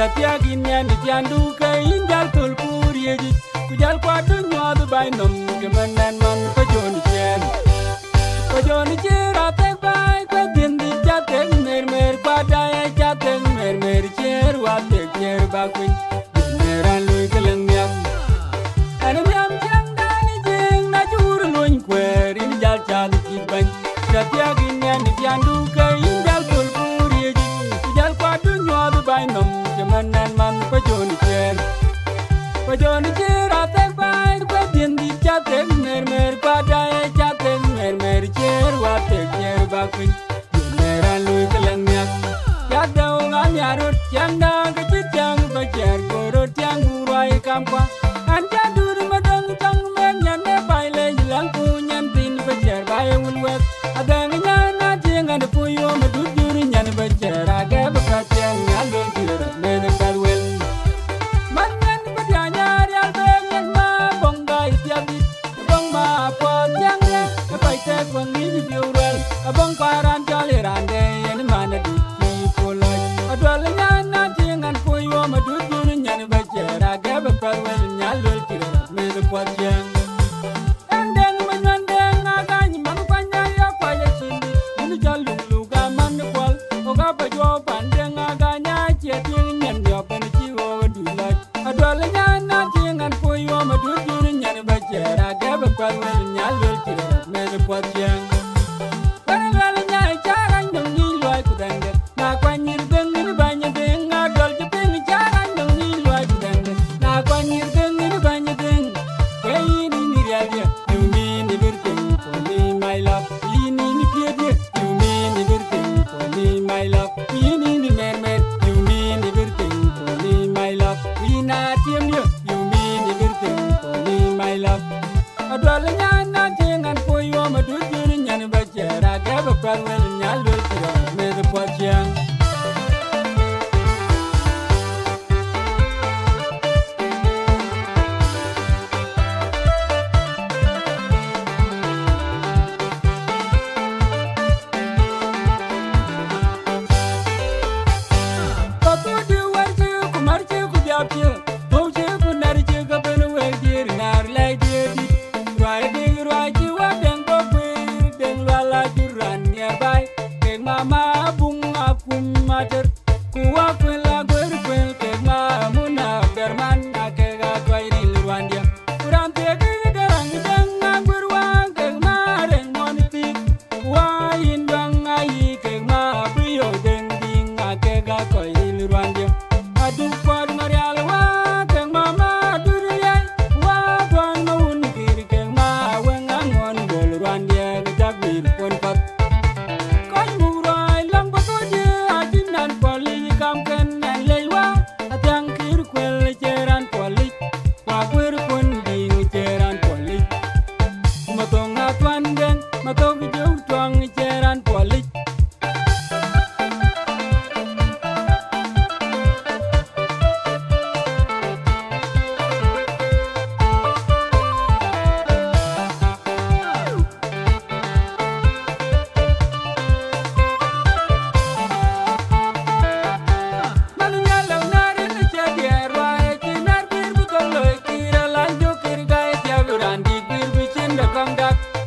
Tatia Guinean, Yanduka, Injal Tulpuri, Kujal Quatu, the Binum, Gaman and Man, Pajoni Chair. Pajoni Chair, I take by, Quatin, the Jatin, Mermer, Quadaya, Jatin, Mermer Chair, what they care back with Meran Lukalangiam. And a young Danny, Najur Lunquare, in Jalcha, the Chiban. Tatia Guinean, Yanduka, Injal Tulpuri, Kujal Quatu, the Binum. Man and man, Pajoni Chair. Pajoni Chair, I take by the Quadian, the Chatin, Mermer, Quadaya, Chatin, Mermer Chair, what take care back with Meran Lukalangiak. Yadong on Yarut, Yanga, Kachang, Bacher, Goro, Tangurai, Kampa, and Yadu, Madang, Tang, Man, Yana, Baile, Lanku, Yantin, Bacher, by Woolworth. Adangana, Ting, and the Puyo, Madudu, Yan Bacher, I gave a catching, I don't hear it. Abang paran jolly rande and man a deep for life. A dwelling nothing and for you, Madudu and Yanabacher. I gave a pearl and Yalu, made the pot young. And then when one day I got Manapanya, quiet Cindy, and the Jaluga, Manapal, Ogapa Job, and then I got Yatin and the open over do life. A dwelling nothing and for you, Madudu and Yanabacher. I gave a pearl and Yalu, made the pot young. Conduct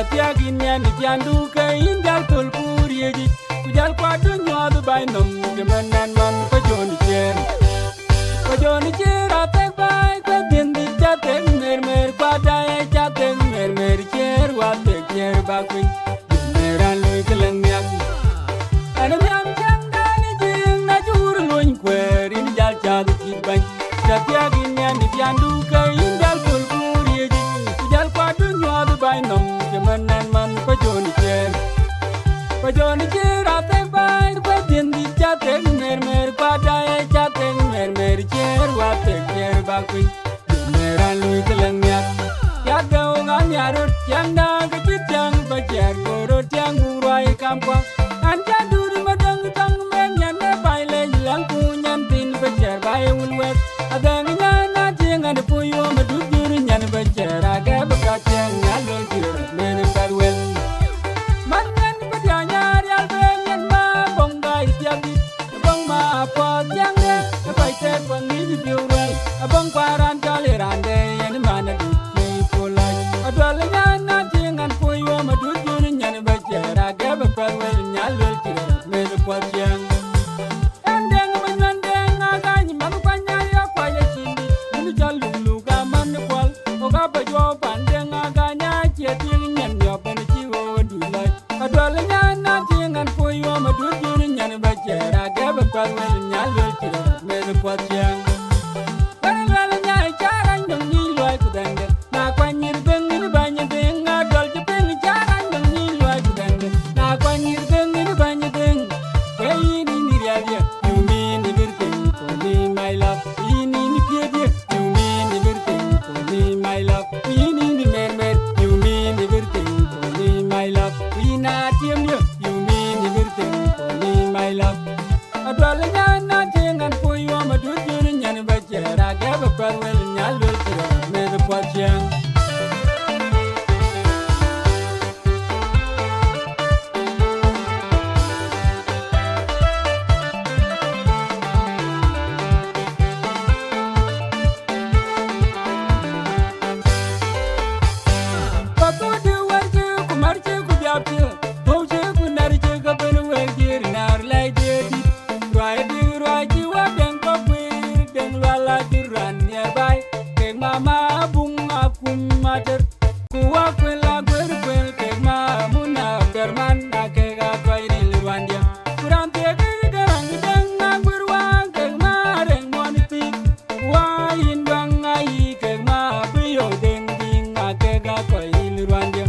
Chatia Guinean, Yanduka, Indian Tulpuri, Kujal Quadu, Nyadu by Num, the man and man for Johnny Chair. For Johnny Chair, I take by Quadin, the Chatin, Mermer, Quada, Chatin, Mermer Chair, what the chair back with Meran Little and Yam. And a young Jangan, Najur, Loin, where in Jalcha, the Kid Bank. Chatia Guinean, Yanduka, Indian Tulpuri, Kujal Quadu, Nyadu by Num, the man and man for Johnny Chair. For Johnny Chair, I take by Quadin, the Chatin, Mermer, Quada, Chatin, Mermer Chair, what the chair back with Meran Little and Yam. Yago, Yaro, Yanga, Kitang, Bacher, Goro, Tangurai, Campa, and Jadu, Madang, Tang, Man, and the Baile, Lanku, and Pin, Bacher, by Woolworth. A Dangana, Ting, and the Puyo, Madudu, and Bacher, I gave a catching, and will hear, many farewell. Man, Pajana, Yalbang, and Ma, Bonga, Yabi, Bonga, Pot, Yanga, the Baiter, one need you well, a Bongaran, Jolly, and Manadu. Nothing and for you, Madudu, and Bacher, I gave a farewell, and I will hear, made a pot young. And then when I got Mamapanya, quiet, and the Jaluka, Manapal, Ogaba Job, and then I got Yating and your Benechivo, and do like a dwelling, nothing and for you, Madudu, and Bacher, I gave a farewell, and I will hear, made a pot young. Very well, and I can't don't like them. Now, when you're bending the banyan thing, I told you, Penny, I don't need like them. Now, when you're bending the banyan thing, where you need the idea, you mean everything for me, my love. You need the idea, you mean everything for me, my love. You need the mermaid, you mean everything for me, my love. We not him, you mean everything for me, my love. A dwelling, nothing, and for you, I'm a good union, and a better. I gave a farewell, and I will hear, made a pot young. Mama bunga kumater kuwa kwela gwerkwel ke muna perman na ke ga kwairi lwandia kurante ke garang danga gwerwa ke reng moniti wa indwanga yi ke biyo deng dinga ke ga kwairi lwandia